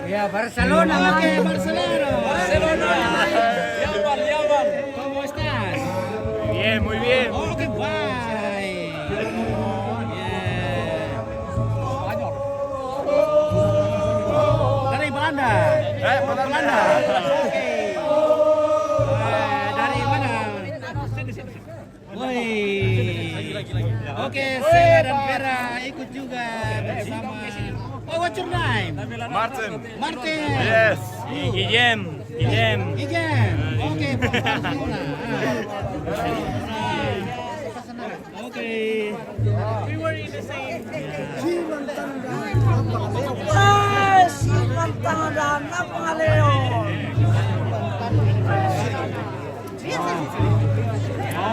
Ya, Barcelona. Oke, Barcelona. Yaman. ¿Cómo estás? Bien, muy bien. Oke, baik. Dari Belanda. Belanda. Oke. Dari mana? Woi. Oke, Sela dan Vera ikut juga bersama. Oh, what's your name? Martin. Martin. Yes. Guillem. Igen. Oke, Barcelona. Oke. We were in the same.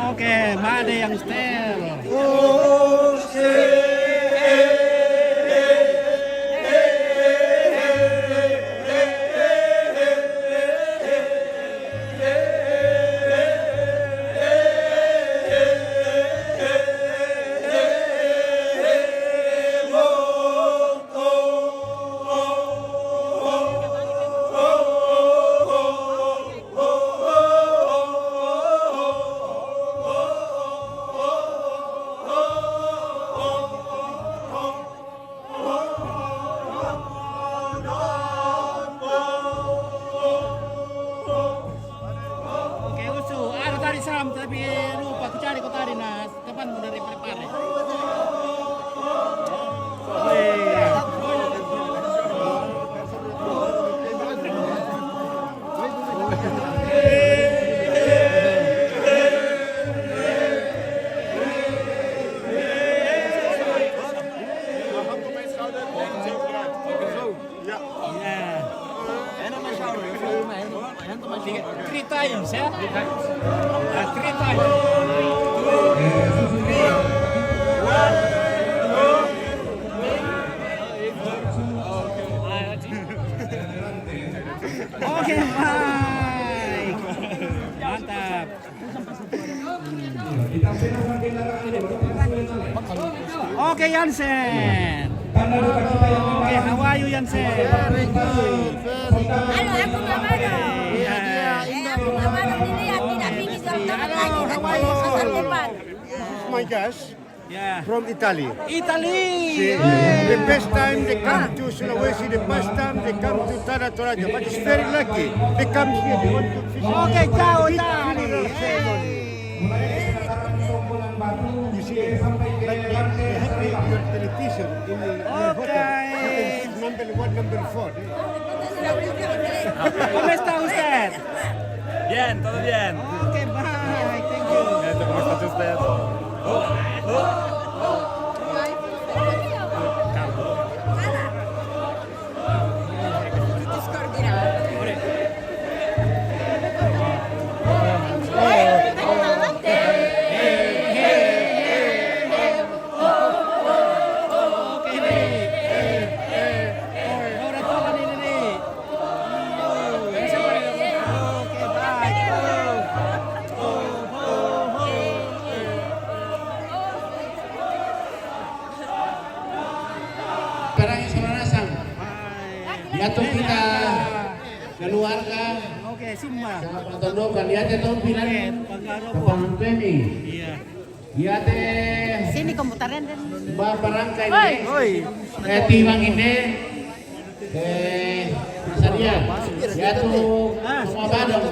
Oke, Made yang setel. Oke, Usu. Ada tadi Sam, tapi lupa aku cari kau tadi nas. Depanmu dari Parepare. Three times, ya? 3 times. Oke, baik. Mantap. Oke, Yansen. Oke, how are you, Yansen? Halo, aku Mamado. Aku Mamado dilihat tidak bikin teman lagi dan pasar depan. My guys Ya. from Italy. Italy. The best time they come to Sulawesi, the best time they come to Tanah Toraja. But it's very lucky. They come here, they want to visit. Oke, ciao, Big Italy. funeral ceremony. You see, like they have your television in the hotel. You can see number 1, number 4. ¿Cómo está usted? Bien, todo bien. Oke, baik. Thank you. ¿Cómo está usted? Oke, nih. Orang tua kan ini nih. Oke, baik. Sekarang yang Soranasang, jatuh kita keluarga, Oke, Simba. tondo kalian itu bilang Panggaropo. kepangan pemi, Iya. ya teh Sini komputernya dan barangkai ini, tiwang ini, Sadia, ya tuh semua badang,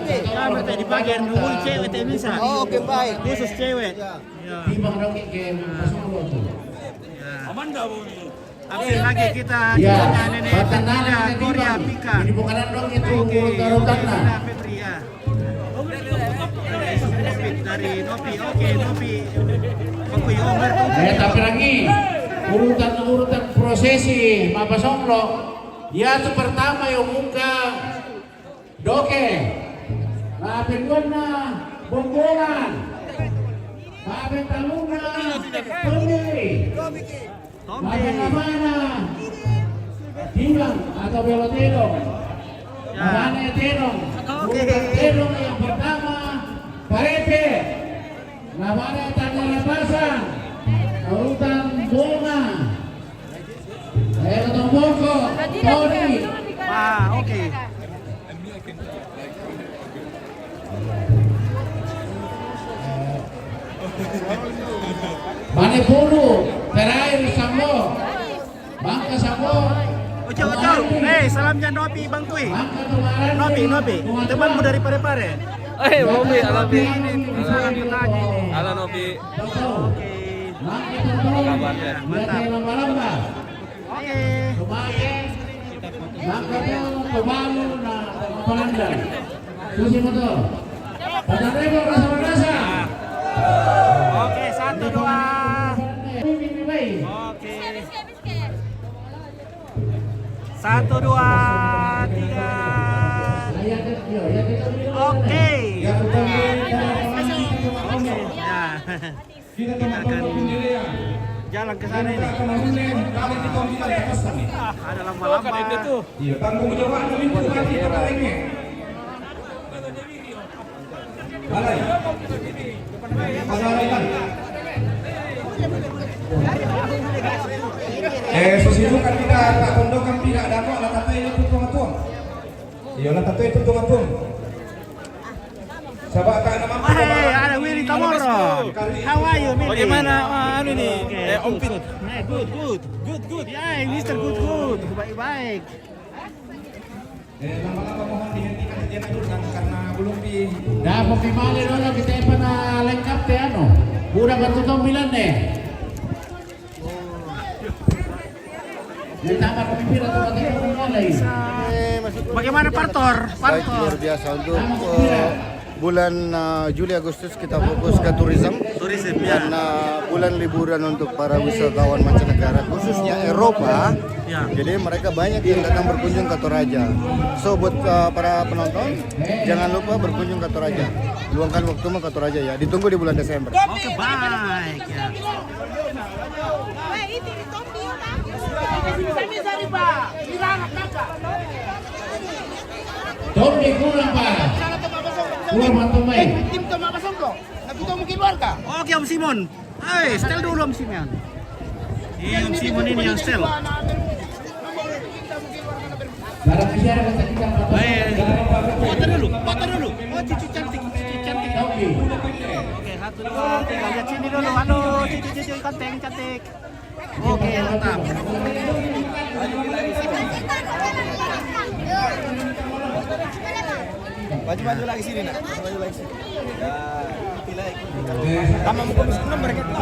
Kami tadi di bagian rumah cewek teh bisa. Oh, oke, baik. Khusus cewek. Ya. Ya. tiwang dong ke Pasolo tuh. Ambil lagi kita Ya, dengan nenek Batanana Petria, ada Korea, tiwang, Pika. ini bukan dong itu Oke, tarutanna. Petria, Petria. Dari Nopi, oke Nopi. Oke, Omer. Tapi lagi urutan prosesi Mapa Songlo, ya itu pertama yang muka doke, nah kedua bombolan, nah talunga pemilih, nah mana timbang atau belotedong, mana tedong, urutan tedong yang pertama parepe, nah mana tanda lepasan. Urutan bunga kesambung. Ojo. Salamnya Nobi Bang Kui. Nobi. Temanmu dari Parepare. Nobi, Nobi. Salam bertanya ini. Halo Nobi. Oke. Kabarnya? Mantap. Lamba-lamba. Oke. Kemarin langkahnya kebalu na Panandai. Susi motor. Padang Rebo rasa. Oke, 1, 2. Baik. Oke. 1, 2, 3. Oke. Ya, betul. Ya. Kita akan jalan ke sana ini. Ada lamba-lamba. Iya, tanggung jawab lingkungan di kota ini. Balai. Susidukan tidak, tak kondokan tidak, dakok lah kata itu tuang-tuang. Iya lah kata itu tuang-tuang. Sabak tak nama Hey, ada Willy Tamoro. How are you, Willy? Bagaimana anu nih? Om Pit. Good. Ya, Mr. Good. Baik. lama-lama mohon dihentikan kejadian itu karena belum di. Dah pemimali dulu kita pernah lengkap teh anu. Budak ketutup milan deh. Ditambah pemimpin atau bagi pemimali. Bagaimana Partor? Baik, luar biasa untuk bulan Juli Agustus kita fokus ke turisme Ya. dan bulan liburan untuk para wisatawan mancanegara khususnya Eropa. Ya. Jadi mereka banyak yang datang berkunjung ke Toraja. So buat para penonton jangan lupa berkunjung ke Toraja. Luangkan waktu ke Toraja ya. Ditunggu di bulan Desember. Oke, baik ya. Tommy kurang pak. Kurang mantu baik. Tim Tom apa songko? Nakita mungkin warga. Oke, Om Simon. Ayo, setel dulu Om Simon. Ini Om Simon ini yang setel. Barang bicara kata kita Baik. Foto dulu. Oh, cucu cantik. Tommy. Oke, 1, 2, 3. Lihat sini dulu. Halo, cucu cantik. Oke, mantap. Maju lagi sini nak. Maju lagi sini. Ya, pilih. Kamu mau komisi nomor kita.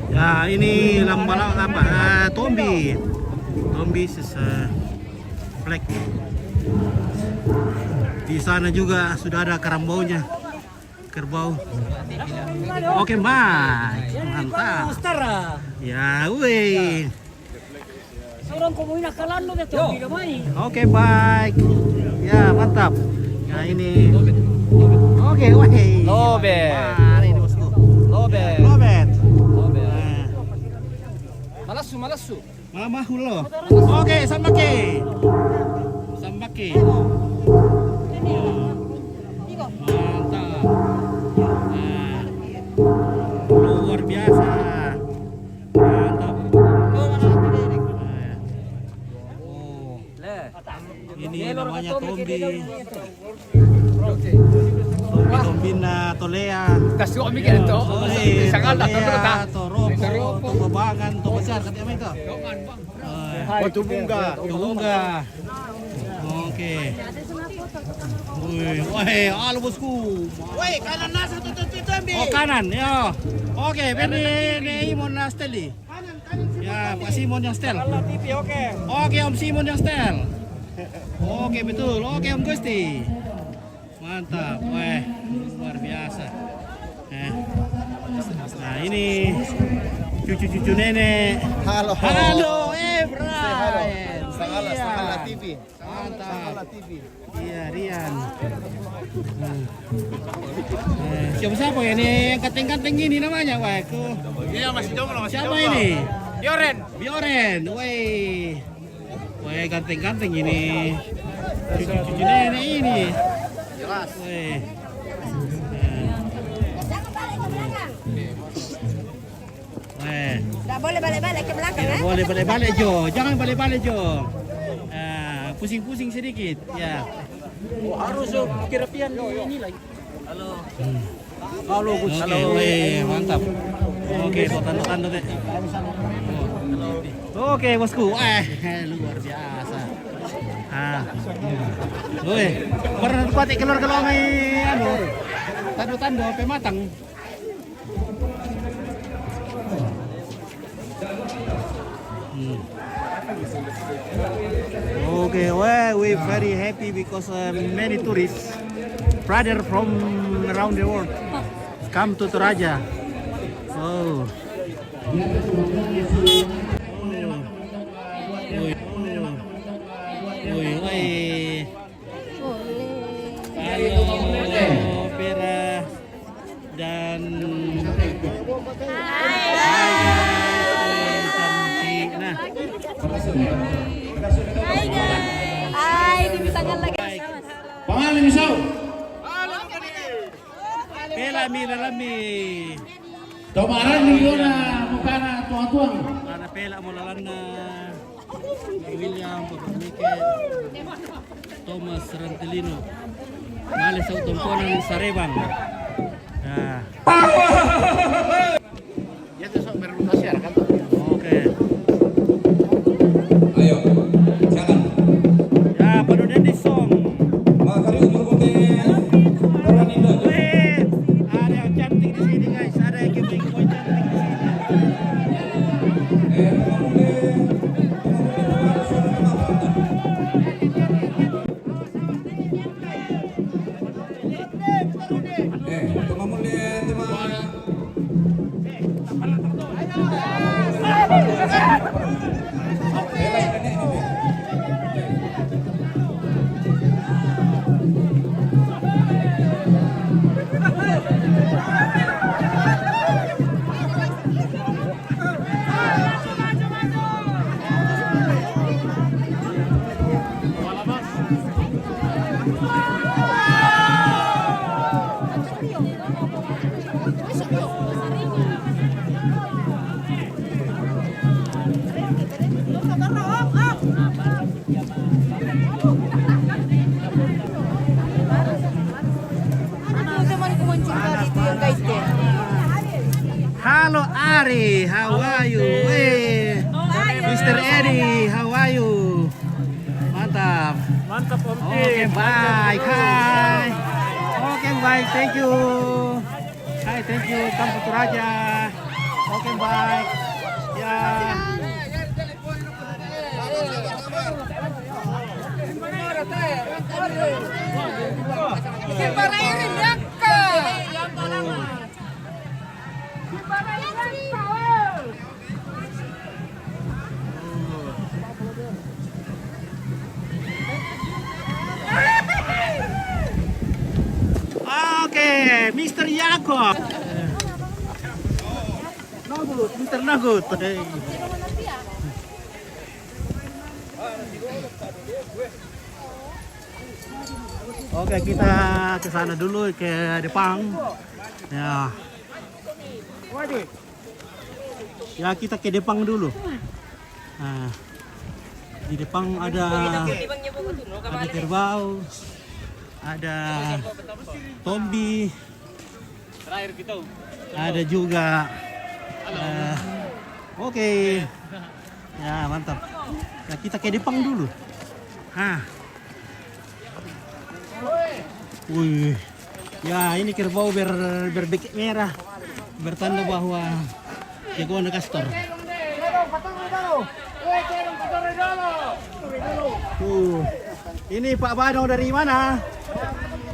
Ya, ini lamba-lamba apa? Tombi flag. Di sana juga sudah ada karambaunya. Kerbau. Oke, baik. Mantap. Ya, weh. Oke, baik. Ya, mantap. Ya, ini. Oke, weh. Lobet. Nah, ini bosku. Lobet. Lobet. Malasu. Mama hulo. Oke, sambake. Mantap. Nah, luar biasa. Mantap. Ini namanya Tombina Tolea. Kasih kami kan itu. Sangat lah Toroko, Tobabangan, Tobesar katanya itu. Batu Bunga. Oke. Woi, halo bosku. Woi, kanan nasa tutup ambil. Oh, kanan, ya. Oke, ini Imon Steli. Ya, Pak Simon yang setel. Oke, Om Simon yang setel. Oke, betul. Oke, Om Gusti. Mantap. Wah, luar biasa. Nah, ini cucu-cucu nenek. Halo. Brian. Sangala TV. Mantap. Iya, Rian. Siapa ya ini yang kanteng-kanteng gini namanya, wah. Iya masih jomblo Siapa ini? Bioren. Woi. Woi, ganteng-ganteng ini. Cucu-cucu nenek ini. Jelas. Woi. Tidak boleh balik-balik ke belakang, Boleh balik-balik, Jo. Jangan balik-balik, Jo. Nah. pusing-pusing sedikit. Ya. Harus kirapian ini lagi. Halo. Halo, Gus. Oke, weh, mantap. Oke, tanda-tanda deh. Oke, bosku. Luar biasa. Weh, pernah patik keluar kalau may ano, tando-tando pe matang. Okay, well, we're very happy because many tourists, brother from around the world, come to Toraja. Oh. Halo, Vera dan cantik. Nah, Hai guys. Hai, dibitangan lagi. Pangalan misaw. Pelami lalami. Tomaran ni na mukana tuang-tuang. Para pela mo lalang na William Pagmike, Thomas Rantelino, Males sa utumponan sa Rebang. Ya tu sok berrotasi kan. Oke. Ayo, jalan. Ya, penuh di song. Makari umur kote orang Indo. Wih, ada yang cantik di sini guys, ada yang cantik cantik di sini. Halo Ari, how are you? Hey, Mr. Eddie, how are you? Mantap. Mantap Om. Oke, baik. Hai. Oke, baik. Thank you. Hai, thank you. Come to Toraja. Oke, baik. Ya. Oke, Mr. Yakob. Nagut, Mr. Nagut. Oke, kita ke sana dulu ke Depang. Ya. Ya, kita ke Depang dulu. Nah, di Depang ada kerbau, ada tombi, ada juga oke. Ya, mantap. Ya, kita ke Depang dulu. Wih. Ya, ini kerbau berbekik merah, bertanda bahwa jagoan Kastor. Ini Pak Badong dari mana?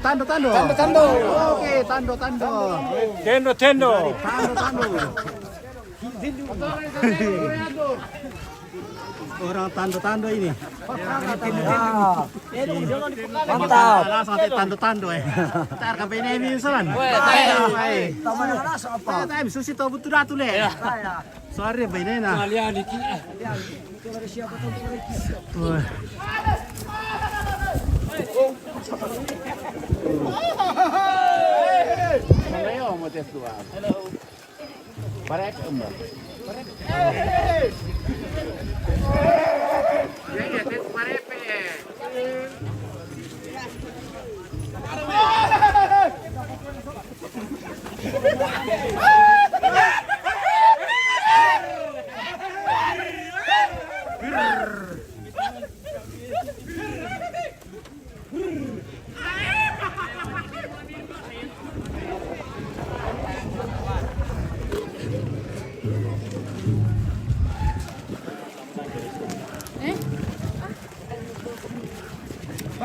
Tando. Oke, Tando. Tendo. Tando. Orang Tando ini. Mantap. Langsung Tando. Ntar kapan ini salan. Tayo susi to butuh datu le. Sorry ba ini na.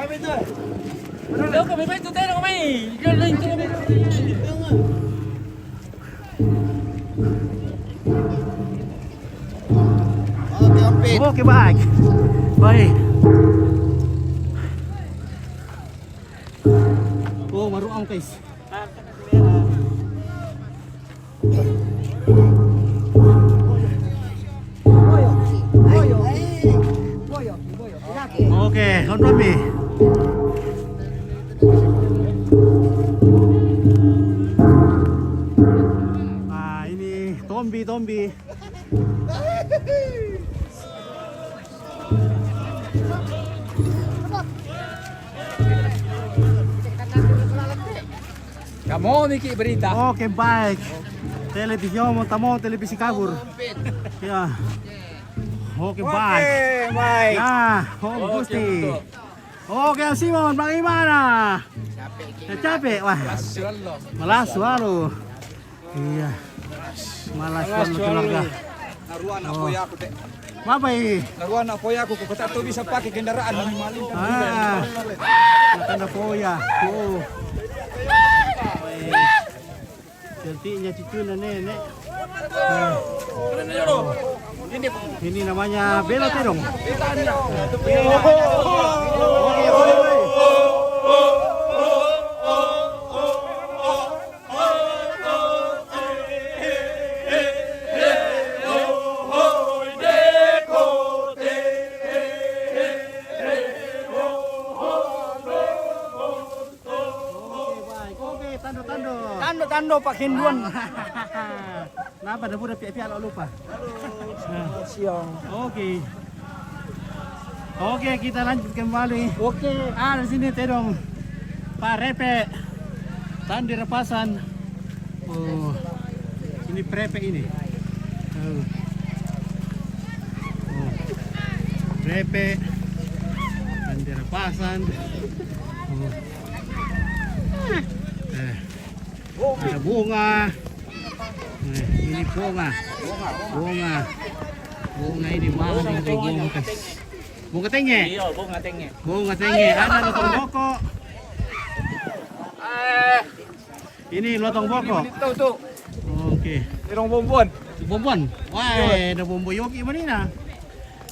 Oke, Om Pit. Oke, baik. Baik. Oh, maruang guys. Oke, on me. Nah, ini Tombi. Kamu Miki berita. Oke, baik. Televisi mau televisi kabur. Ya. Oke, baik. baik. Ya, Gusti. Oke, Simon, bagaimana? Capek, wah. Malas walu. Iya. Malas walu keluarga. Naruan apa ya aku teh. Apa ini? Naruan apa ya aku kata tuh bisa pakai kendaraan maling. Tanda poya. Oh. Cantiknya cucu nenek. Ini namanya belot ya dong. Tando Pak Hinduan. Kenapa dah udah pihak-pihak lupa? Siang. Oke. Oke, kita lanjut kembali. Oke. Di sini terong Pak Repe. Tandi repasan. Oh. Ini Prepe ini. Oh. Prepe. Tandi repasan. Ada bunga. Ini bunga ini mahal ini bunga guys. Bunga tenge. Iya, Bunga tenge. Ada lotong boko. Ini lotong boko. Tahu tuh. Oke. Irong bombon. Bombon. Wah, ada bombo yogi mana ini?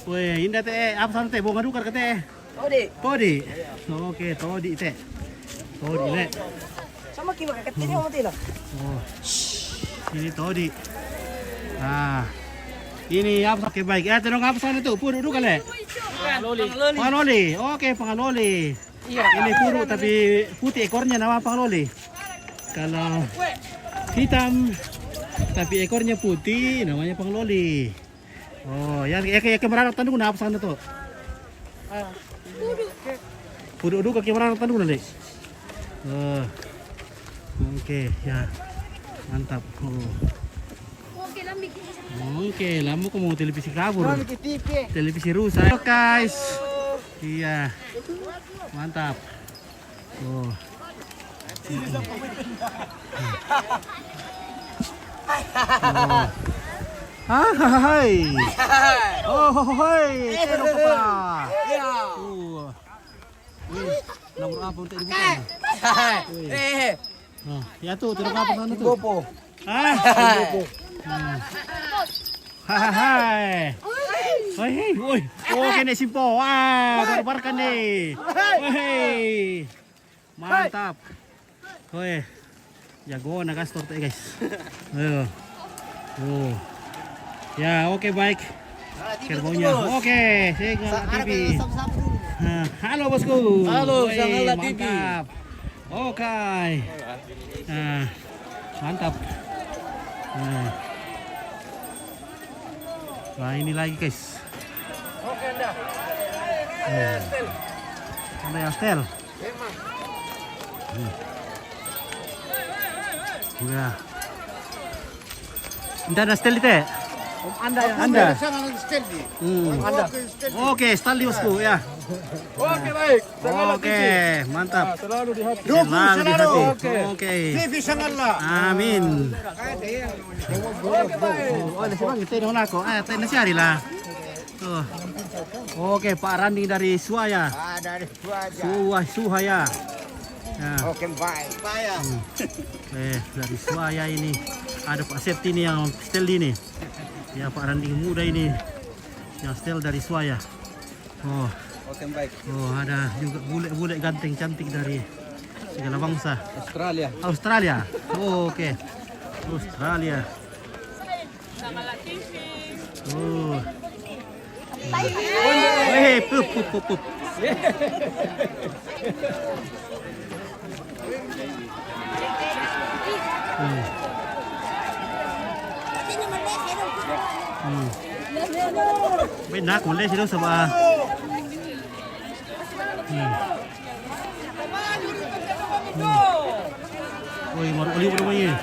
Wah, indah teh. Apa sana teh? Bunga dukar ke teh? Todi. Oke, todi teh. Todi le. Sama kiba kakatini mo tilo. Oh. Ini todi. Nah. Ini apa pakai baik. Terong apa sana tuh? Puru dulu kali. Pangaloli. Oke, pangaloli. Ini puru tapi putih ekornya nama pangaloli. Kalau hitam tapi ekornya putih namanya pangaloli. Oh, yang kemerang tandung apa sana tuh? Puru dulu kemerang tandung nanti. Oh. Oke, ya. Mantap. Oh. Oke, lama kok mau televisi kabur. Televisi rusak. Halo guys. Iya. Mantap. Oh. Hai. Oh, hai. Terong kepala. Iya. Nomor apa untuk dibuka? Ya tuh, terong apa sana tuh? Gopo. Hai. Woi. Oh, kene simpo. Wah, terbarkan nih. Woi. Mantap. Woi. Jago na gastor teh, guys. Ayo. Oh. Ya, oke baik. Kerbaunya. Oke, Sengal TV. Halo bosku. Halo, Woi, Sengal TV. Mantap. Oke. Nah, mantap. Nah, ini lagi guys. Oke, Anda. Ada yang setel. Ya. Tidak ada setel itu. Anda. Oke, setel di bosku ya. Oke, baik. Oke, mantap. Selalu di hati. Selalu di hati. Oke. TV Sangallah. Amin. Oke, baik. Oh, ada siapa? Kita dong nako. Tayo na siya rin lah. Oh. Oke, Pak Randi dari Suhaya. Dari Suhaya. Suhaya. Ya. Oke, baik. Bayar. Dari Suhaya ini ada Pak Septi nih yang setel ini. Ya, Pak Randi muda ini yang setel dari Suhaya. Oh. Oke, baik. Oh, ada juga bule-bule ganteng cantik dari segala bangsa. Australia. Oh, oke. Australia. Oh. Pup. Benak mulai sih sama. Woi, maru kali namanya.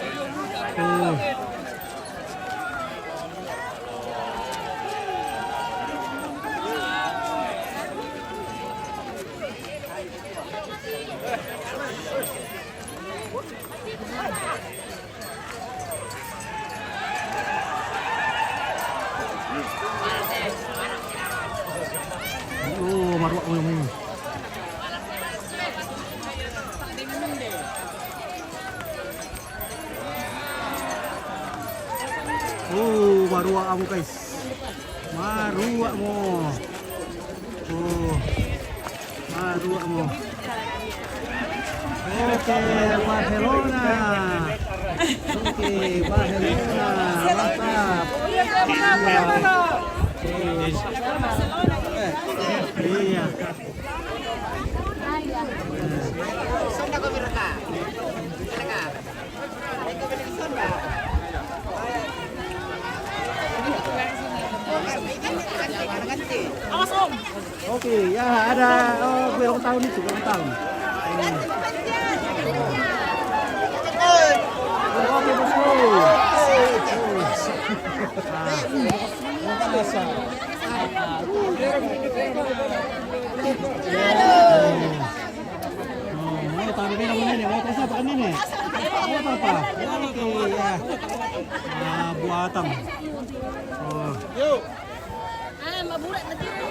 Oh. Oh, maru namanya. Oh, marua kamu guys. Marua mo. Oh. Marua mo. Oke, Barcelona. Oke, Barcelona. Mantap. Iya. Sonda kau berapa? Oke, ya ada ulang tahun itu, ulang tahun. Oke, bosku. Mau taruh ini namanya nih, mau kasih apa ini? Mau apa? Oke, ya. Buatan. Oh. Yuk. Maburat na dito.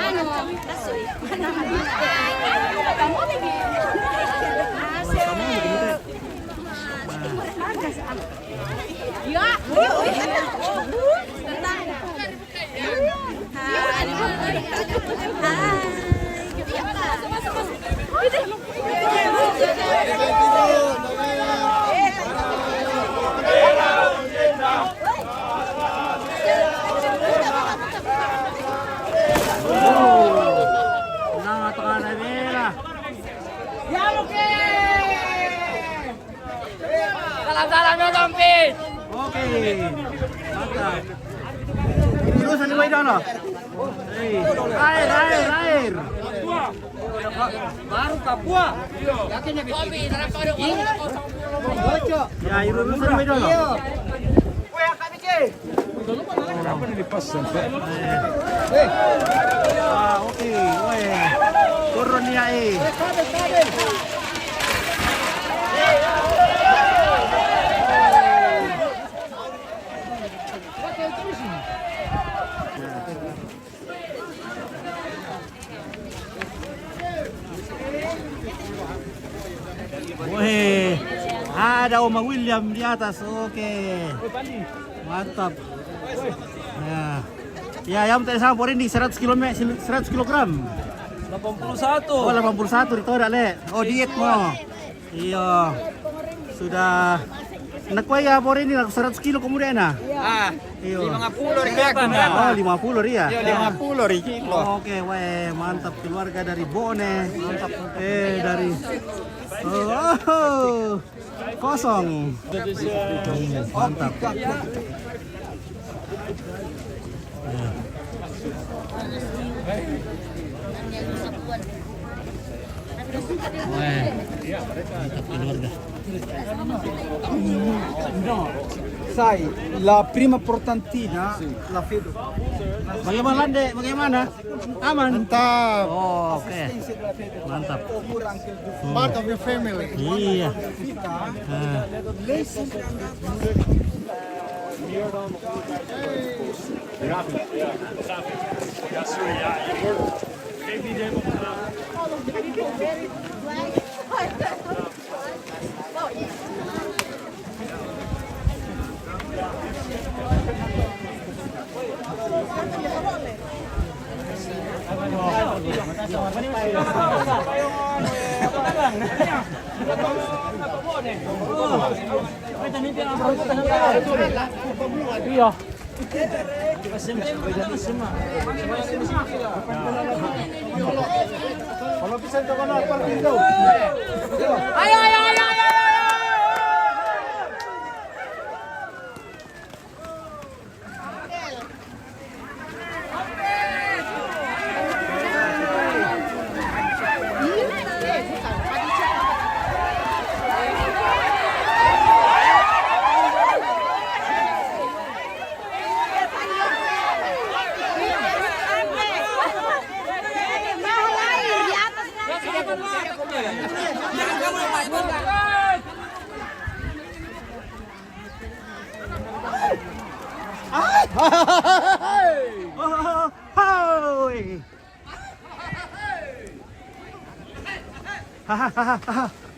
Ano? Dasoy. Kamu lagi. Ya. Salam-salam dong, Kompit. Oke, mantap. Terus ada wadah loh. Air. Baru Papua. Yakinnya Kopi, terang pada kosong. Ya, itu ada wadah loh. Weh, Kak Bici. Oke, weh. Turun dia Weh, ada Oma William di atas. Oke. Mantap. Ya, yang tadi sama ini 100 kilogram. 81. Oh, 81 itu ada le. Oh, diet mo. Iya. Sudah nakuha ya por ini 100 kilo kemudian nah. Iya. 50 kelihatan. Oh, 50 ya. 50 kilo. Oke, weh, mantap keluarga dari Bone. Mantap. Dari kosong. Mantap. Weh, mantap keluarga. Sai, la prima portantina la vedo. Bagaimana Dek? Bagaimana? Aman? Mantap. Oh, oke. Mantap. Part of the family. Iya. Nah.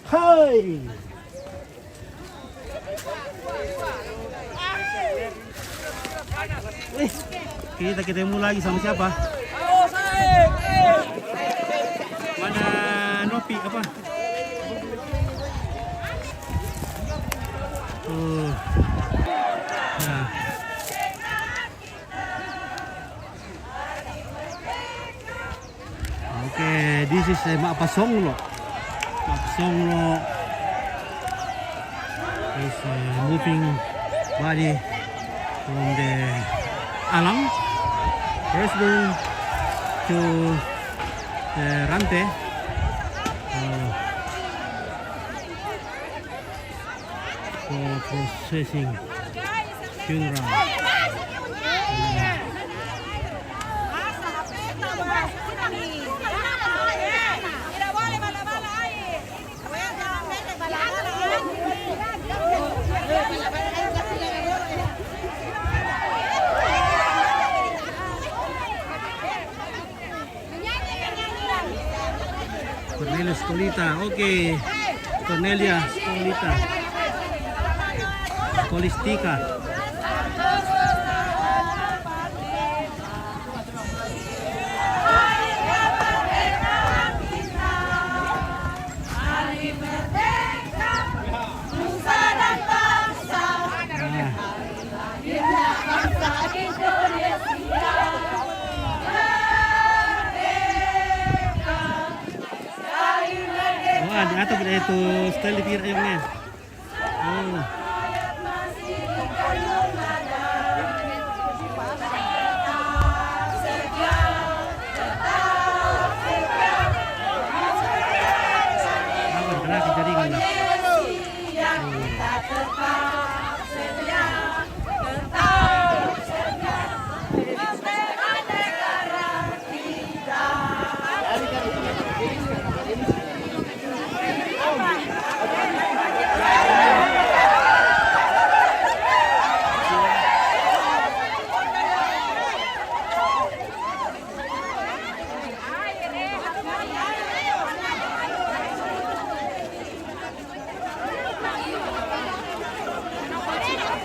Hai. Kita ketemu lagi sama siapa? Mana Nopi apa? Nah. Okay, this is Mak Pasonglo. Mak Pasonglo is moving body from the Alang Resburg to the Rante. For processing funeral. Cornelia Scolita, oke. Cornelia Scolita. Skolistika. Wah, di atas itu style di pinggir ayamnya. Oh. Kena kejaringan lah.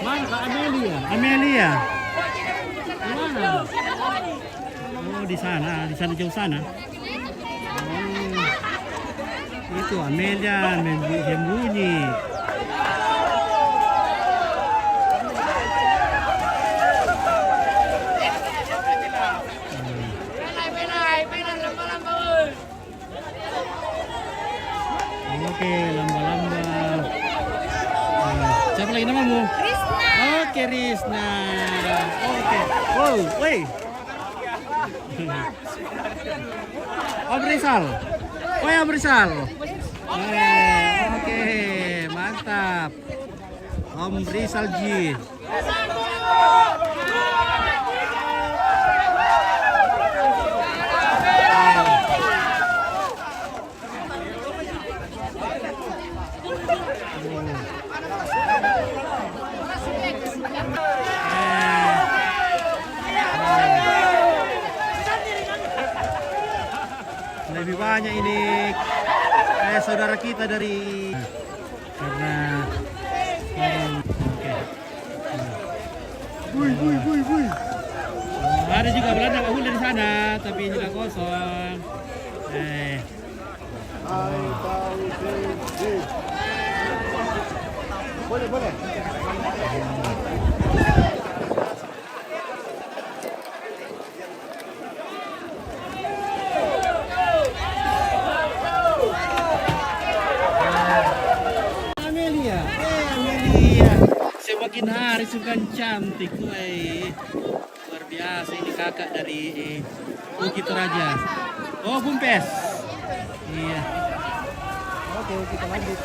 Mana Kak Amelia? Amelia. Mana? Oh, di sana jauh sana. Oh, itu Amelia sembunyi. Oke, lamba-lamba. Siapa lagi namamu? Krisna. Oke, Risna. Oke. Wow, woi. Om Rizal. Om Rizal. Oke, mantap. Om Rizal Ji. Lebih banyak ini saudara kita dari karena ada juga Belanda Pak Hul dari sana tapi juga kosong. Boleh. Amelia. Semakin hari semakin cantik, luar biasa ini kakak dari Bukit Toraja. Oh, Bumpes. Iya. Oke, kita lanjut.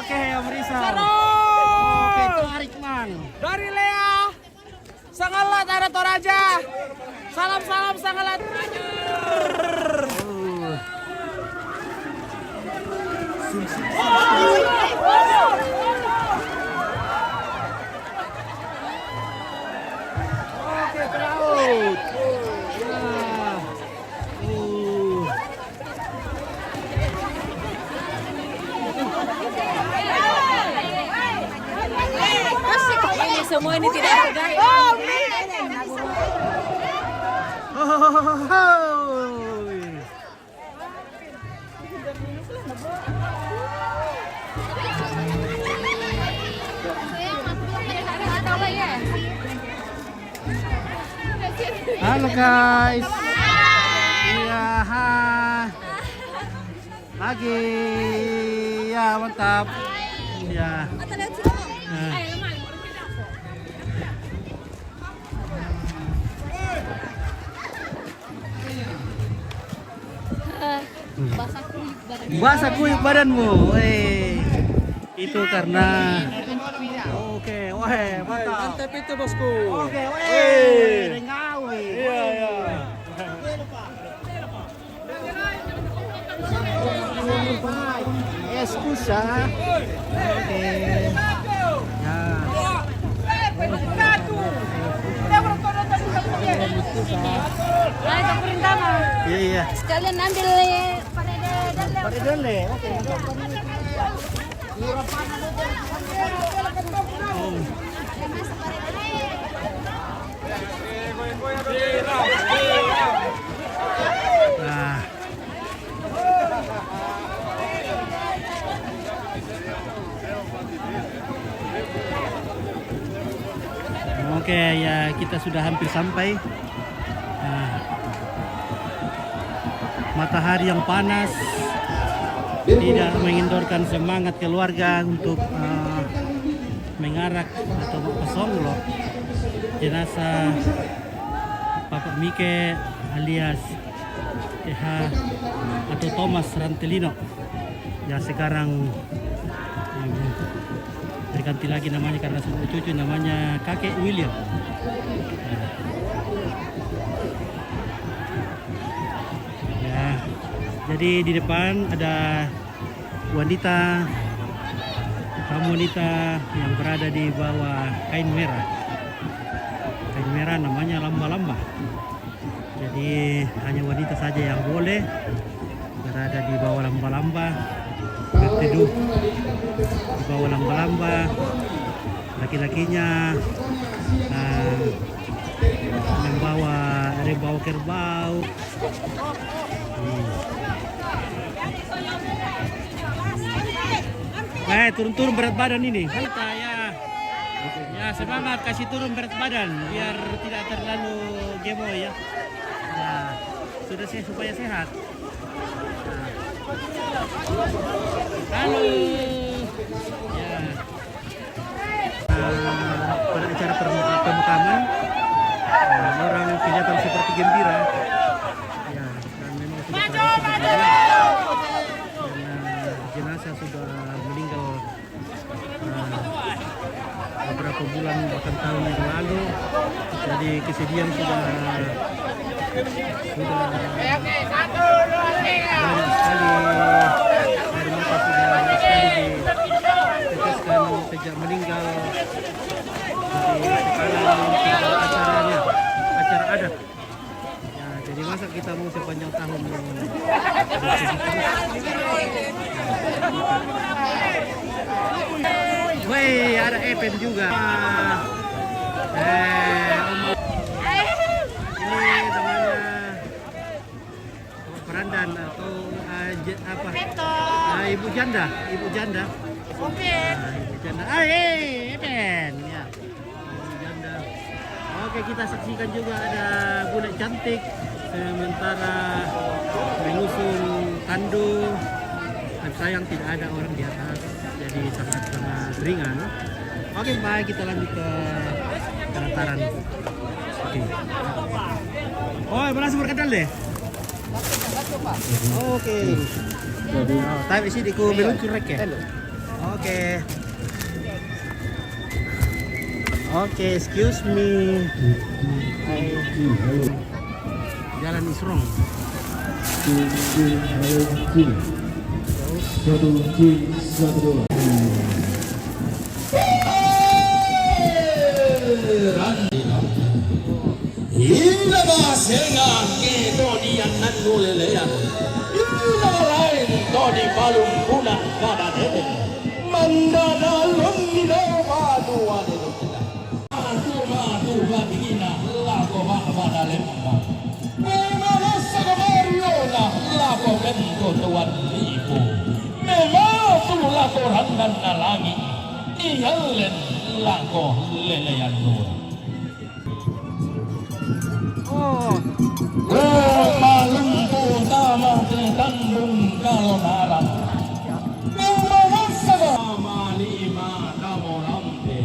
Oke, Om Rizal. Oke, tarik mang. Dari Lea, Sangalat ada Toraja. Salam Sangalat. Oke, pelaut. Semua ini tidak hargai. Halo guys. Iya, lagi. Ya, mantap. Ya. Basah kuyup badanmu. Itu karena oke, mantap. Mantap itu bosku. Oke, ngawi. Iya. Excusa. Oke. Ya. Iya. Sekalian ambil Paredele. Oke. Nah. Oke, ya kita sudah hampir sampai. Nah, matahari yang panas tidak mengendorkan semangat keluarga untuk mengarak atau pesonglok jenazah Bapak Mike alias TH atau Thomas Rantelino. Ya sekarang berganti lagi namanya karena sepupu cucu namanya kakek William. Ya, Jadi di depan ada wanita, kaum wanita yang berada di bawah kain merah. Kain merah namanya lamba-lamba. Jadi hanya wanita saja yang boleh berada di bawah lamba-lamba, berteduh di bawah lamba-lamba. Laki-lakinya membawa kerbau. Turun-turun berat badan ini. Kita ya semangat kasih turun berat badan biar tidak terlalu gemoy ya. Nah, sudah supaya sehat. Halo. Ya. Pada acara pemakaman orang kelihatan seperti gembira. Ya, dan memang sudah jenazah sudah meninggal beberapa bulan bahkan tahun yang lalu. Jadi kesedihan sudah banyak sekali air mata sudah sekali diteteskan sejak meninggal. Jadi sekarang acaranya acara adat ya, jadi masa kita mau sepanjang tahun woi ada event juga. Ini namanya perandan atau apa? Ibu janda. Ibu janda. Event ya. Ibu janda. Oke, kita saksikan juga ada budak cantik sementara menyusun tandu. Dan sayang tidak ada orang di atas, jadi sangat-sangat ringan. Oke, baik, kita lanjut ke penataran. Oke. Oh, berhasil berkendal deh. Oke. Tapi sih diku meluncur rek ya. Oke. Oke, excuse me. Jalan Isrong. Ila basenga ke dodian nan nulelean. Ila lain dodi balum bulan kabade. Mandada lomino badu ade. Atu badigina lago bada lemba. Mena rasa gamariona lago bento tuan ibu. Mema tu lago randan nalangi. Ihalen lago lelean nur. Malam utama tandung kalau narang. Nama sama lima kamu lampe.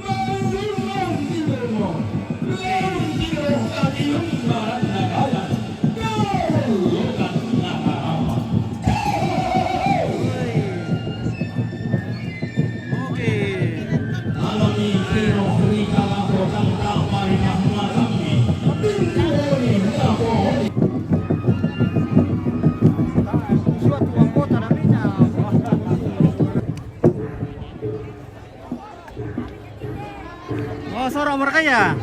Malam tibermo, lalu tibermo kadium barat nagaya. Lukan naga apa? Oke. Malam ini rohri kalau orang tak main malam ini. Oh, sorok mereka ya?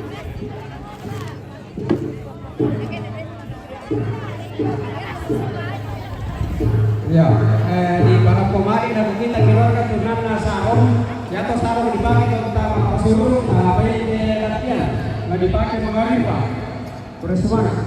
Ya, di para pemain dan kita keluarkan tunanna sarung, jatuh sarung dipakai untuk suruh apa ini latihan, nggak dipakai mengalir pak. Udah semangat.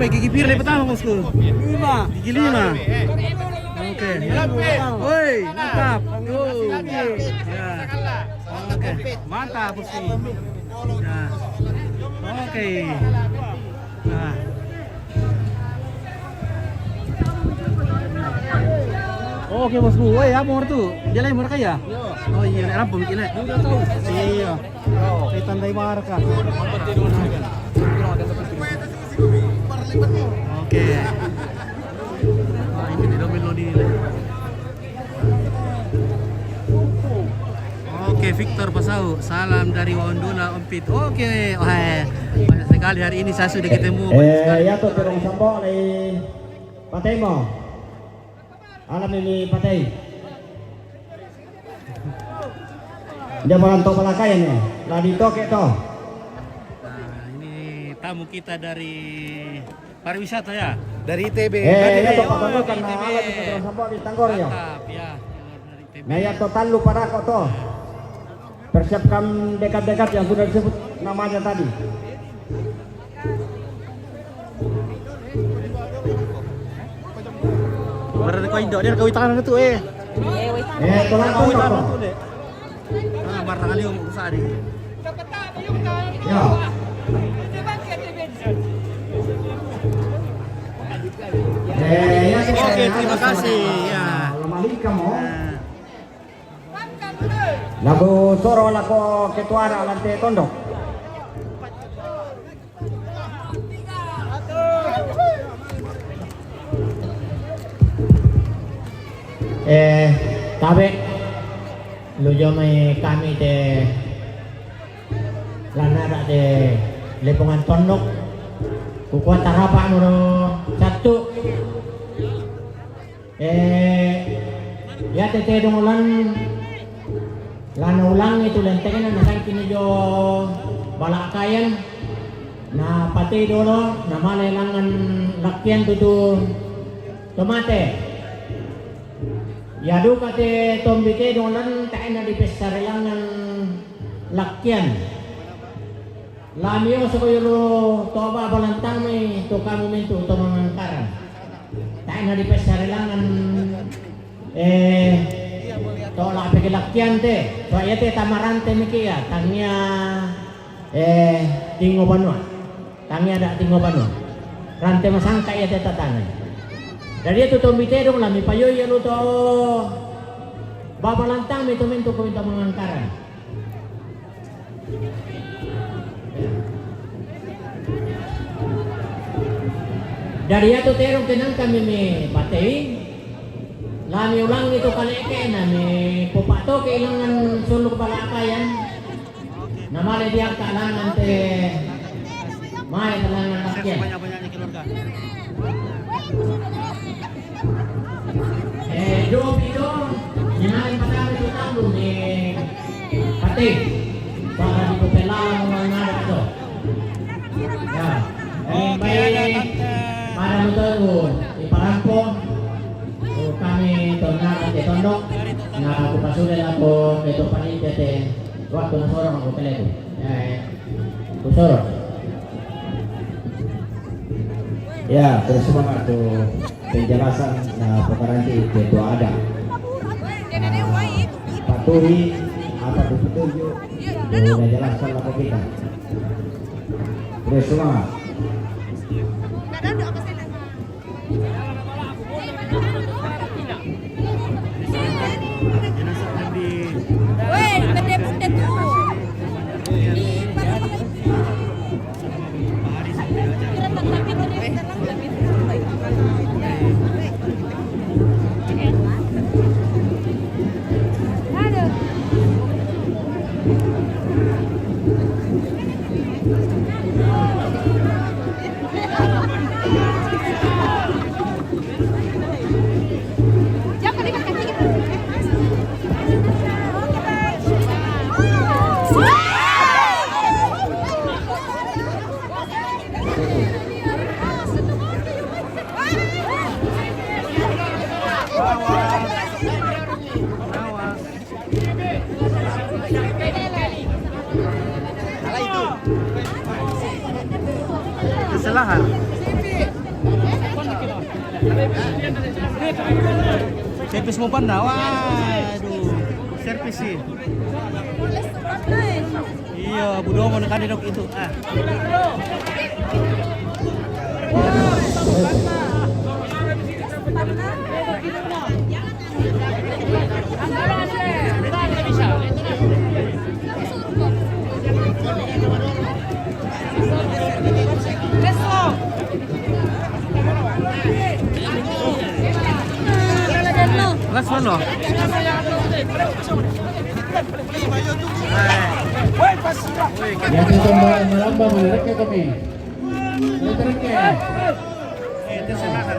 berapa? Gigi Pirli pertama bosku. 5. Gigi 5. Oke. Woi, mantap. Ya. Oke. Mantap bosku. Nah. Oke. Nah. Oke bosku, woi apa nomor tuh? Dia lain marka ya? Oh iya, rampung kita. Iya. Kita tandai marka. Oke. Nah, ini di domino di. Oke, Victor Pasau, salam dari Wonduna Ompit. Oke, wah, banyak sekali hari ini saya sudah ketemu. Ya tuh terong sampo ni patay mo. Alam ini patay. Dia merantau Palakayan ya. Lah dito keto. Nah, ini tamu kita dari pariwisata ya. Dari ITB. Ya tuh oh, patay kan ITB. alam itu terong sampo di Tanggor ya. Mantap ya. Dari ITB. Nah ya total lu para kok toh. Persiapkan dekat-dekat yang sudah disebut namanya tadi. Berada kau Indo, dia kau tangan itu Tolong Kau tolong. tangan itu deh. Ah, marah kali om usah deh. Ya. Ya Oke, terima kasih ya. Lamali kamu. Nah, Lagu soro lako ketuara lantai tondok. Tabe lujo may kami de lanara de lepungan tondok kukuha tarapa no satu ya tete dongolan lana ulang itu lentengan na nasan kinijo balakayan na pati dolo na malelangan lakyan tutu tomate. Yadu kate tombite dolan tayo na di pesarilangan lakyan. Lamio sa kuyulo toba balantang may tuka momento to mangangkaran. Tayo na di pesarilangan tola peke lakyan te. So ayate tamarante mikiya tangnya tingo banua. Tangnya ada tingo banua. Rante masangka ya te tatanay. Dari itu tombite dong lami payoy ya to babalantang may tumento ko ito mangangkaran. Dari itu terong tenang kami may patay. Lami ulang itu kaleke na may pupato kailangan sulok balakayan. Namali diang kailangan te may kailangan lakyan. banyak-banyaknya keluarga. Dito, hinahin pa namin ito tanggung ni Pati para di ko pelalang mga nada ito. Ya, Oke, ada tante. para mo ito, iparampo o kami ito na at itondok na kupasulan ako ito panitete waktu na sorong ako telepo. Kusorong. Ya, terus semangat tuh penjelasan pekaranti itu ada. Patuhi apa tuh petunjuk sudah jelaskan laku kita. Terus semangat. Weh, gede bunda tuh. Aduh. Servis mo panda. Waduh. Servis sih. Iya, budo mau nekani dok itu. Last one loh. Yang itu melambang menarik kami. Menarik. Itu silakan.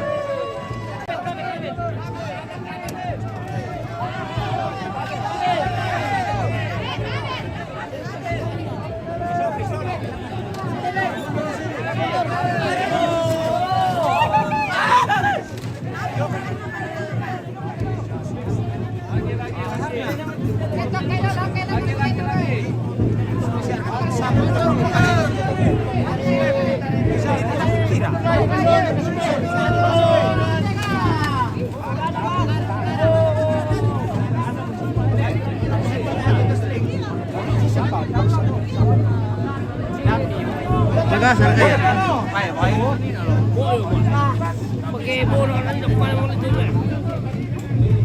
Bagas harga ya?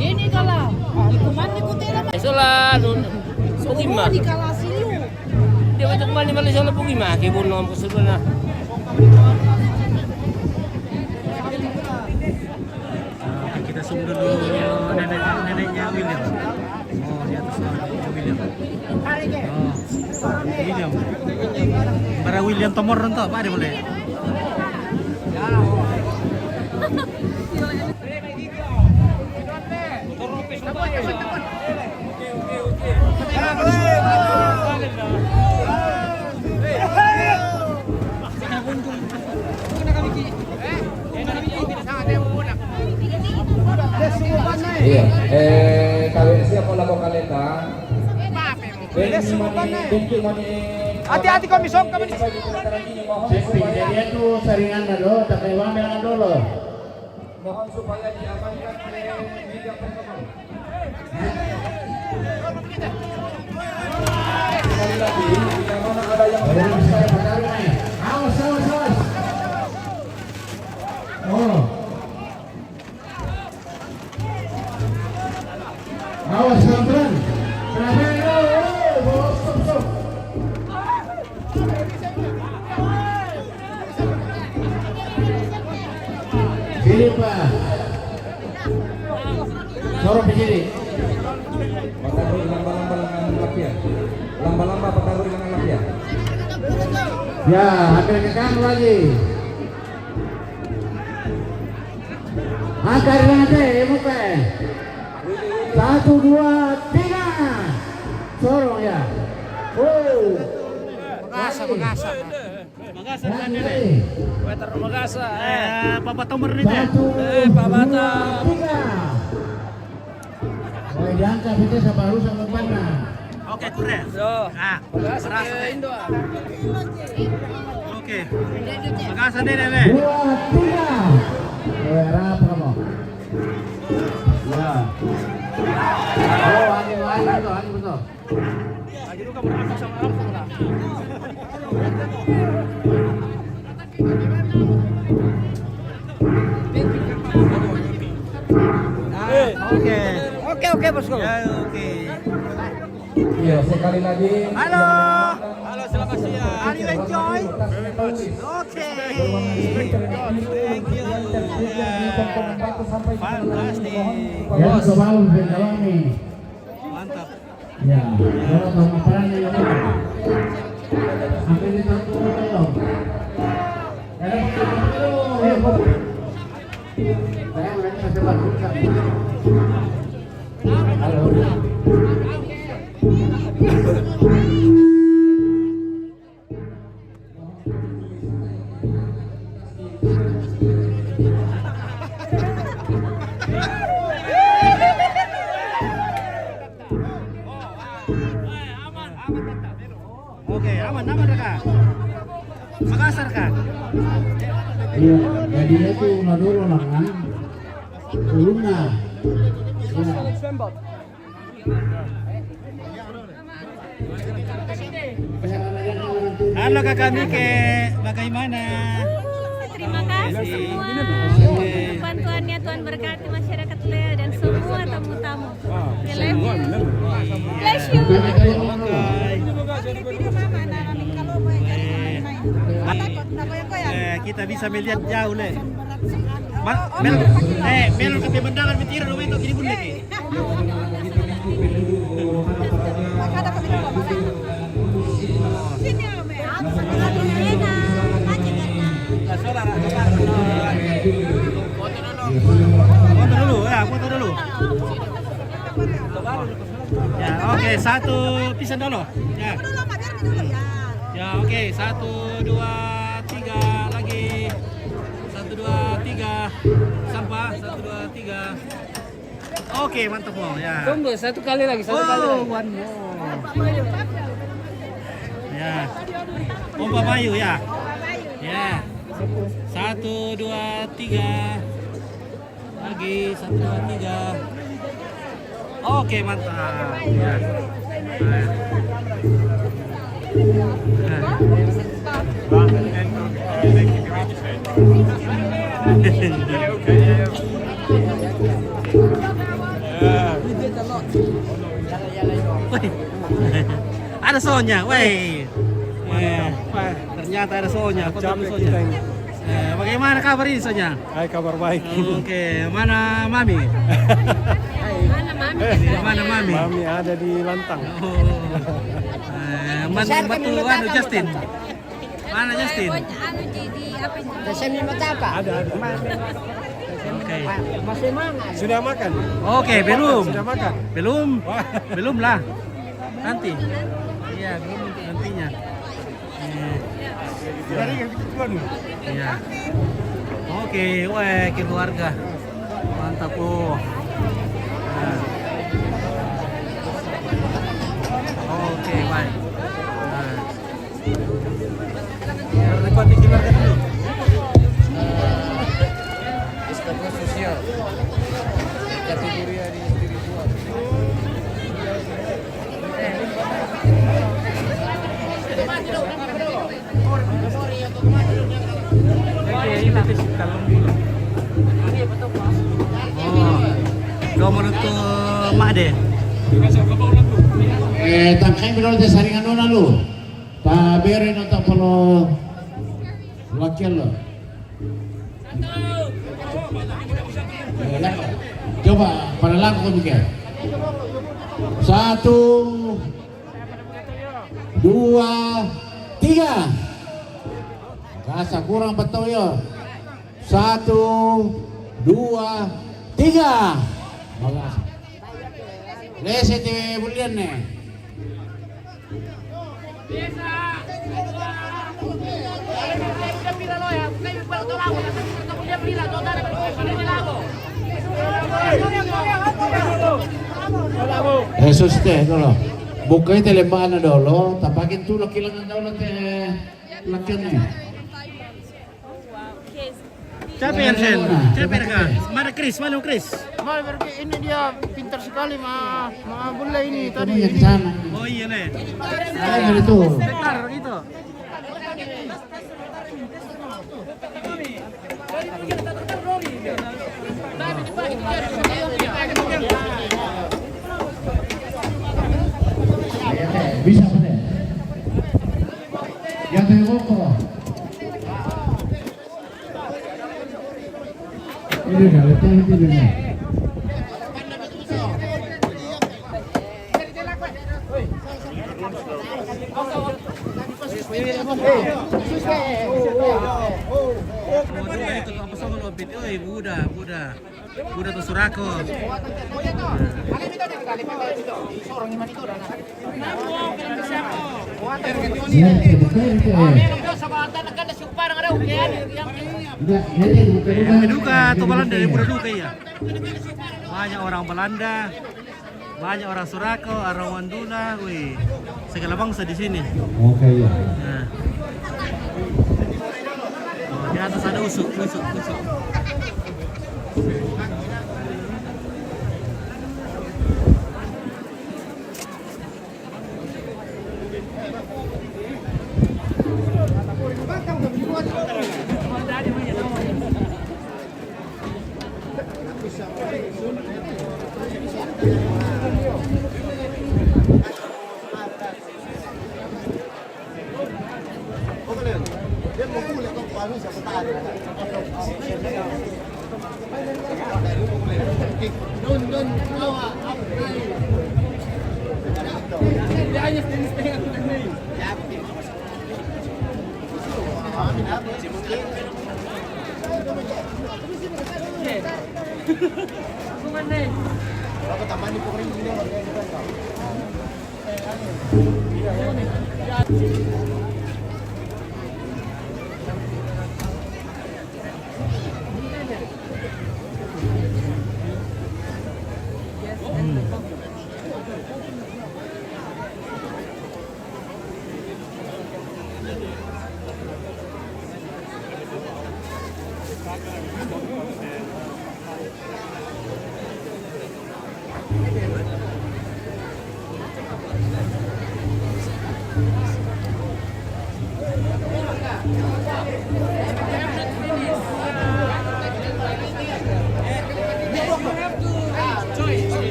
Ini kalau kuman ikutin apa? Isola nun pugima. Di kalasilu. Dia macam mana malah isola pugima ke bono ko suluna. Kita zoom dulu neneknya William. Oh, di atas William. Oh, William. Para William Tomor nonton apa ada boleh? Iya, kalau siap pola kalenda. Hati-hati kau misok kami. Jadi itu seringan dulu, tapi uang dengan dulu. Mohon supaya diamankan oleh media pertemuan. Sekali lagi, jika mana ada yang Awas. Oh. Awas pelan-pelan. Stop. Sini Pak. Sorong di sini. Pataruh lamba-lamba lengan lapian. Lamba-lamba pataruh lengan lapian. Ya, hampir ke kanan lagi. Angkat nanti, muka. 1, 2, 3. Sorong ya. Magasa. Lagi. Wetar magasa. Papa Tomor nih deh. 1, Pabata. 3. Oh, diangkat itu sama harus sama mana? Oke, keren. So. Magasa Rasa ke deh. Indo. Oke. Magasa deh deh. 2, 3. Berapa kamu? Ya. Oh, angin betul. Lagi lu kamu sama langsung lah. Oke, bosku. Ya, oke. Iya, sekali lagi. Halo, selamat siang. are you enjoy? Oke. Thank you. Fantastic. Ya, kembali berjalan nih. Mantap. Ya, kalau sama perannya yang mana? Sampai di satu belum. Saya mulai coba buka. Halo. Oke, aman Kak. Makassar Kak. Iya, jadi dia tuh dulu lah kan. Belum nah. Halo Kakak Mike, bagaimana? Terima kasih semua. Bantuannya Tuhan berkati masyarakat Lea dan semua tamu-tamu. Bless you. Kita bisa melihat jauh le. Melon ke pemandangan betira lo itu gini bunda ki. Foto dulu. Ya, oke, satu pisan dulu. Ya. Ya, oke, 1, 2, 3 lagi. 1, 2, 3. Sampah 1, 2, 3. Oke, mantap mau ya. Tunggu, satu kali lagi. One more. Ya. Pompa Bayu ya. Ya. 1, 2, 3. Lagi 1, 2, 3. Oke, mantap. Ya. Ada sonya, woi. Ternyata ada sonya. Bagaimana kabar ini sonya? Hai, kabar baik. Oke, mana mami? Mana mami? Mami ada di Lantang. Bantu Justin. Mana Justin? Ada. Oke. Sudah makan? Oke, belum. Sudah makan? Belum lah. Nanti. Iya, belum untuk nantinya. Iya. Oke, wah keluarga. Mantap oh. Nah. Oke, baik. Nah. Nikmati keluarga dulu. Estatus sosial. Kategori hari spiritual. Kau menutup mak deh. Tangkai benar dia saringan nona lu. Tak berin untuk perlu lakian lo. Coba pada laku bikin. 1, 2, 3. Kasa kurang betul ya. 1, 2, 3. Makasih. Leset bulian nih. Yesus teh dulu. Bukai telembaan dulu, tapakin tuh laki-laki dulu teh lakiannya. Siapa yang sen? Siapa kan? Mana Chris? Mana Chris? Ini dia pintar sekali ma bola ini Tadi yang sana. Oh iya nih. Ada itu. Bentar itu. Bisa bener. Yang tengok ini dah letak itu dia. Buda tuh surako. Duka tuh Belanda dari Buda Duka ya. Banyak orang Belanda, banyak orang Surako, orang Wanduna, wih, segala bangsa di sini. Oke ya. Nah. Oh, atas ada usuk.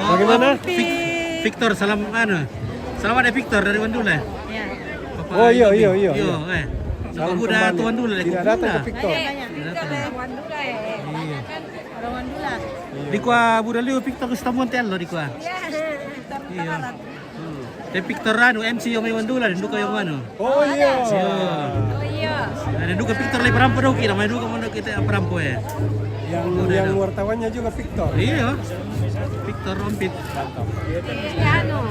Bagaimana? Victor, selamat ya Victor dari Wandula. Ya. Oh iya. Salam Buddha kembali. Tuan dulu Tidak datang ke Victor. Wandula ya. Iya. Orang Wandula. Di kuah Buddha liu Victor Gustamuan tel di kuah. Ya. Iya. Tapi Victor anu MC yang may Wandula dan duka yang anu. Oh iya. Oh iya. Ada duka Victor lagi perampo doki namanya duka mana kita perampo ya. Yang wartawannya juga Victor. Iya. Victor Rompit. Anu,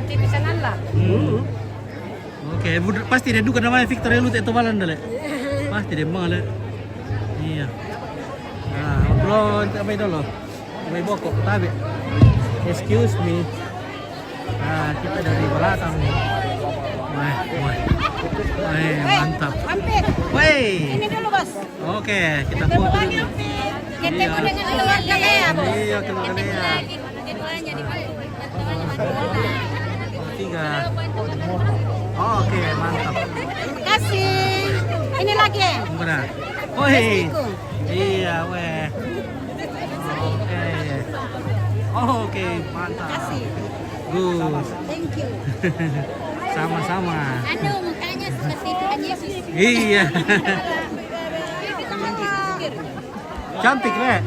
tipisanan lah. Oke, pasti dia duka namanya Victor ya lu itu malan dale. Pasti dia malan. Iya. Nah, belum apa itu loh. May bokok tabi. Excuse me. Nah, kita dari belakang. Wah. Mantap. Hampir. Woi. Ini dulu, Bos. Oke, kita foto dulu. Ketemu dengan keluarga ya, Bos. Iya, keluarga ya. Keduanya di Wandula. Tiga. Oke, mantap. Terima kasih. Ini lagi. Benar. Woi. Iya, weh. Oke, mantap. Good. Thank you. Sama-sama. Anu, mukanya seperti Tuhan Yesus. Iya. Cantik, Re.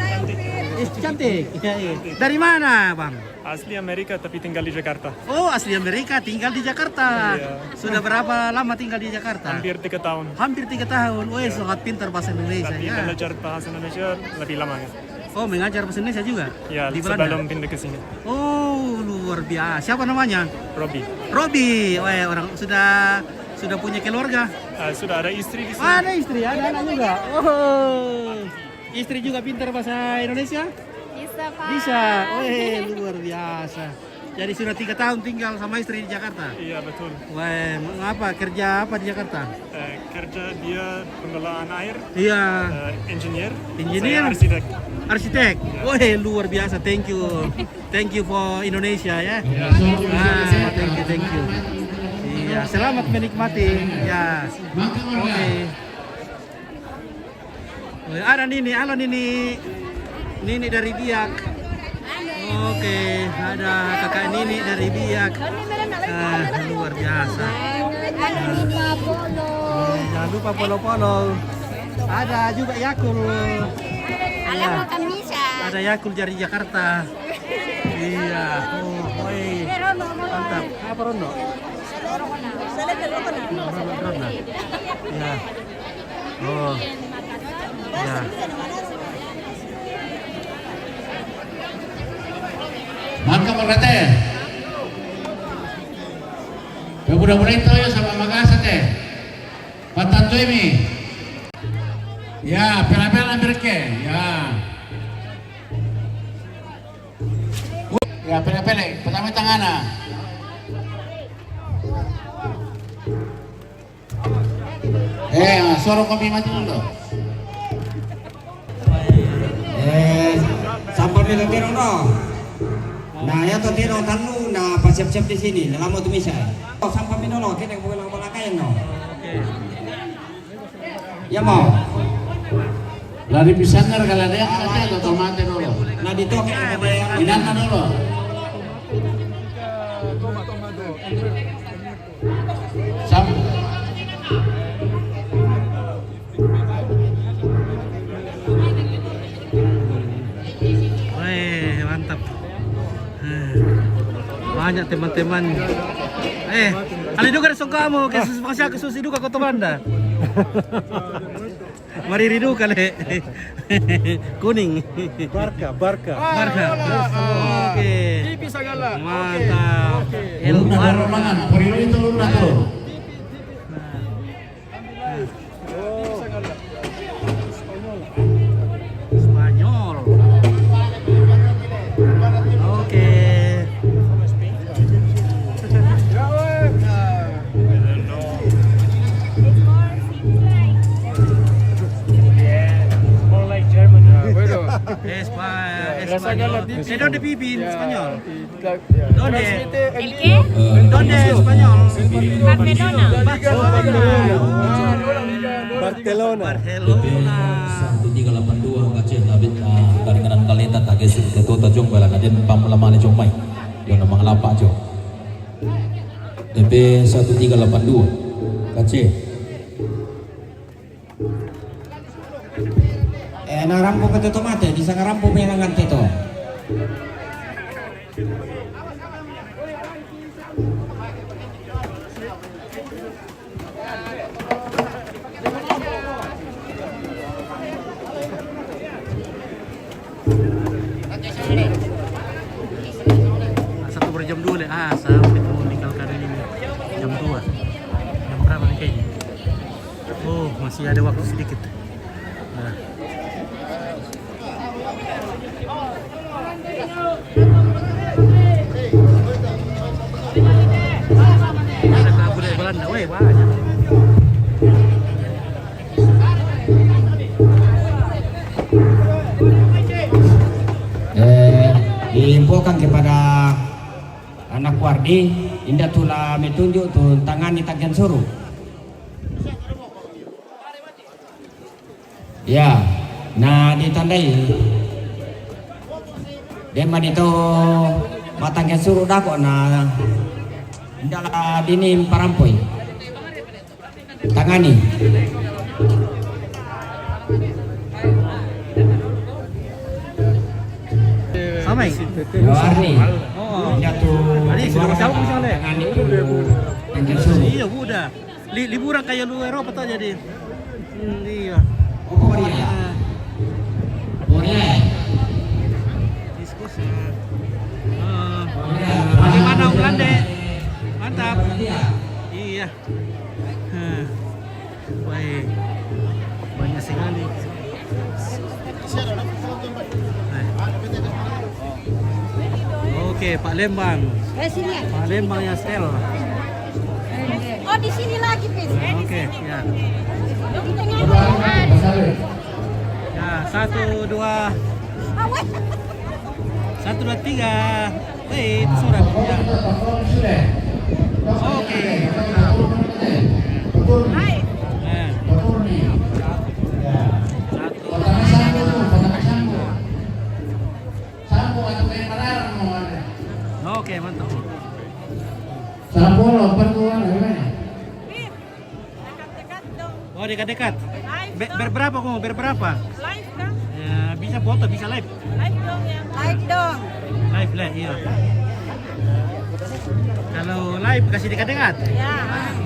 Cantik. Iya. Dari mana, Bang? Asli Amerika tapi tinggal di Jakarta. Oh, asli Amerika, tinggal di Jakarta. Iya. Sudah berapa lama tinggal di Jakarta? Hampir 3 tahun. Hampir 3 tahun. Wih, sangat pintar bahasa Indonesia Tapi ya. belajar bahasa Indonesia lebih lama ya. Oh, mengajar bahasa Indonesia juga? Ya, Di Belanda? sebelum pindah ke sini. Oh, luar biasa. Siapa namanya? Robi. Robi. Wah, orang sudah punya keluarga. Sudah ada istri di sini. Ada istri, ada anak juga. Oh, istri juga pintar bahasa Indonesia? Bisa, Pak. Bisa. Wah, luar biasa. Jadi sudah 3 tahun tinggal sama istri di Jakarta. Iya, betul. Wah, mengapa? Kerja apa di Jakarta? Kerja dia pengelolaan air, Iya. engineer, Engineer? saya arsitek. Arsitek. Wah, luar biasa. Thank you. Thank you for Indonesia ya. Thank you. Iya, selamat menikmati. Ya. Oke. Oh, ada Nini dari Biak. Oke, ada kakak Nini dari Biak. Luar biasa. Jangan lupa polo-polo. Ada juga Yakul. Alam makan bisa. Ada Yakul dari Jakarta. Iya. Oh, woi. Mantap. Apa Rondo? Rondo. Ya. Oh. Ya. Maka berkata budak-budak itu ya sama Makassar teh. Patan Tuimi. Ya, pela-pela mereka. Ya. Ya, pela-pela. Pertama tangana. Suara kopi mati dulu. Sampai bilang tiro no. Nah, ya to tiro tanu na pasiap-siap di sini. Lama tu misal. Oh, sampai minolo kita yang bukan bola kain no. Ya mau. Lari pisanger kalau ada yang kasih atau tomate dulu. Nah dito Inatan dulu. Sam. Mantap. Banyak teman-teman. Ali juga ada kamu, kasih aku susi juga kota Banda. Mari ridu kali. Kuning. Barca. Oke. Tipi segala. Mantap. Luna romangan, purilu itu luna tuh. Spanyol. Oke. More like German. Espanyol. ¿Dónde vive en español? ¿El ¿Dónde? qué? ¿Dónde español? Barcelona. Barcelona. 1382 Aceh labit dari kanan kalita tages ketua jong bala kaden pamulaman jong mai yang nama lapak jong DP 1382 Aceh narampo ke teto mate di sang rampo melangan teto. Satu berjam 2 deh. Sampai mau meninggalkan ini jam 2. Jam berapa nih kayaknya? Oh, masih ada waktu sedikit. Nah. Ada budaya Belanda, weh banyak. Diinfokan kepada anak Wardi, indah tula metunjuk tu tangani tagihan suruh. Ya, nah ditandai. Dema itu matangnya suruh dah kok nah indah lah dini parampoi. Tangani. Samai. Warni. Oh. Indah tu. Ini sudah siapa misalnya? Tangani tu tagihan suruh. Iya, udah. Liburan kayak lu Eropa tuh jadi. Iya. Oh, Korea. Korea. Diskusi. Bagaimana Belanda? Mantap. Iya. Baik. Banyak sekali. Oke, Pak Lembang. Sini. Pak Lembang yang sel. Oh, di sini lagi, Pin. Oke, ya. Di tengah. Ya, 1, 2. 1, 2, 3. Itu surat. Ya. Oke. Hai. Nah. Oke, mantap. Oh, dekat-dekat. Berberapa kamu? Berberapa? Live kan? Ya, bisa foto, bisa live. Live dong ya. Live dong. Live, iya. Kalau live kasih dekat-dekat. Ya.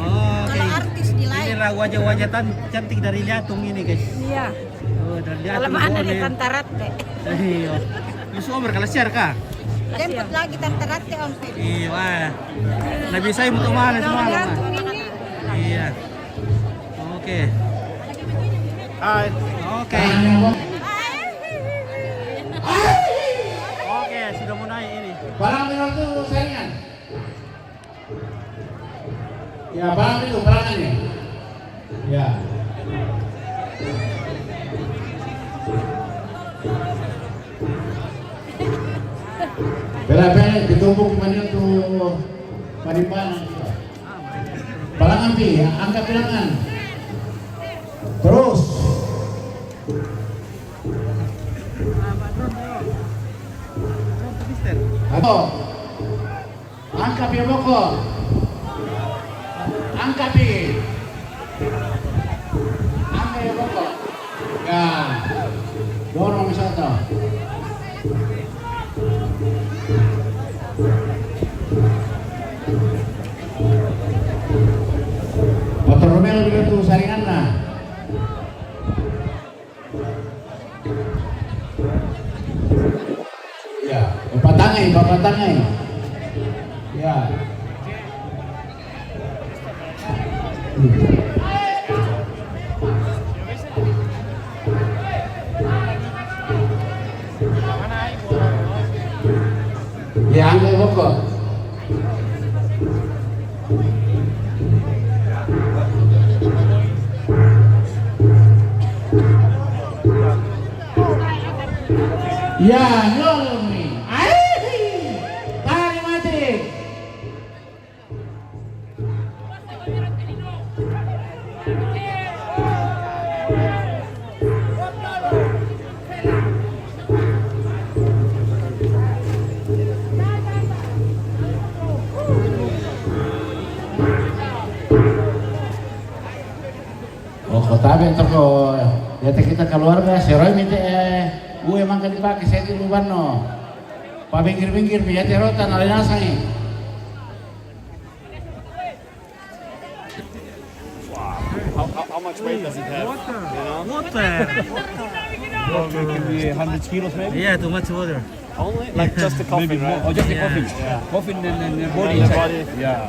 Oke. Kalau artis di live. Ini wajah-wajah cantik dari Liatung ini, guys. Iya. Oh, dari Kalau Liatung. mana di Tantarat deh. Iya. Lu umur kalau share kah? Jemput lagi Tante Rati Om Phil. Iya. Nah bisa ibu kemana semua? Gantung ini. Iya. Oke. Hai. Oke. Oke, sudah mau naik ini. Barang minum tuh saringan. Ya, barang itu barangan nih. Ya. Bela-bela ditumpuk mana tuh padipanan. Balangan pi, angkat bilangan. Terus. Ayo. Angkat pi pokok. Angkat pi. Angkat ya pokok. Ya. Dorong satu. Motor Romeo juga tuh saringan lah. Ya, bapak tangai. Ya. Ya, angkat pokok. Ya, nolong nih. Tarik mati. Oh, kota bentuk kok. Ya kita keluarga, seroi minta gue emang kan dipakai saya di luar no. Pak pinggir-pinggir biar terotan ada nasang nih. How much weight does it have? Water. It can be 100 kilos maybe. Yeah, too much water. Only? Like just the coffin, right? Oh, just the Yeah. coffin. Yeah. Coffin and the And body the inside. body. Yeah.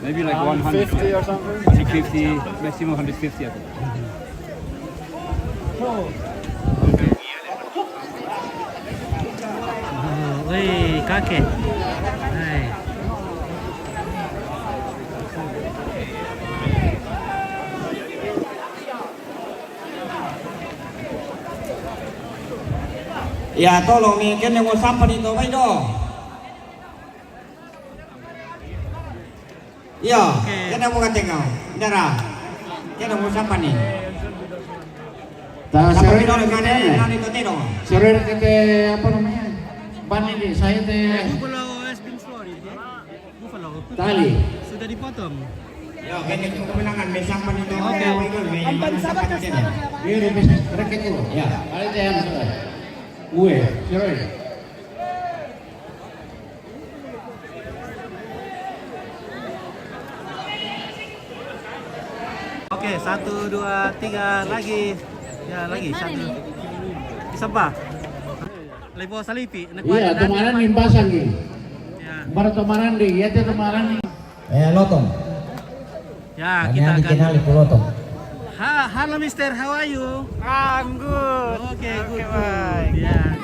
Maybe like 150 100. or something? 150, maximum 150 I think. Wih, kakek. Hai. Ya tolong nih kan yang mau sampan itu baik dong. Ya, kita mau tengok. Darah. Kita mau sampan nih. Sampai di mana nanti itu tidak. Sore kita apa namanya? Ban ini saya teh Buffalo has been slaughtered, ya? Buffalo. tali. Sudah dipotong. Ya, kita kemenangan sampan itu. Oke. Ampan sahabat kasih. Dia udah bisnis reket itu. Ya. Kali teh yang sudah. Gue, sore. Oke, 1, 2, 3 lagi. Ya, lagi. 1. Bisa apa? Lepo salipi. Iya, tumaran limpasan gitu. Ya. Baru tumaran di, ya teh tumaran. Lotong. Ya, kita akan dikenali Lotong. Halo Mister, how are you? I'm good. Okay, good. bye. Yeah.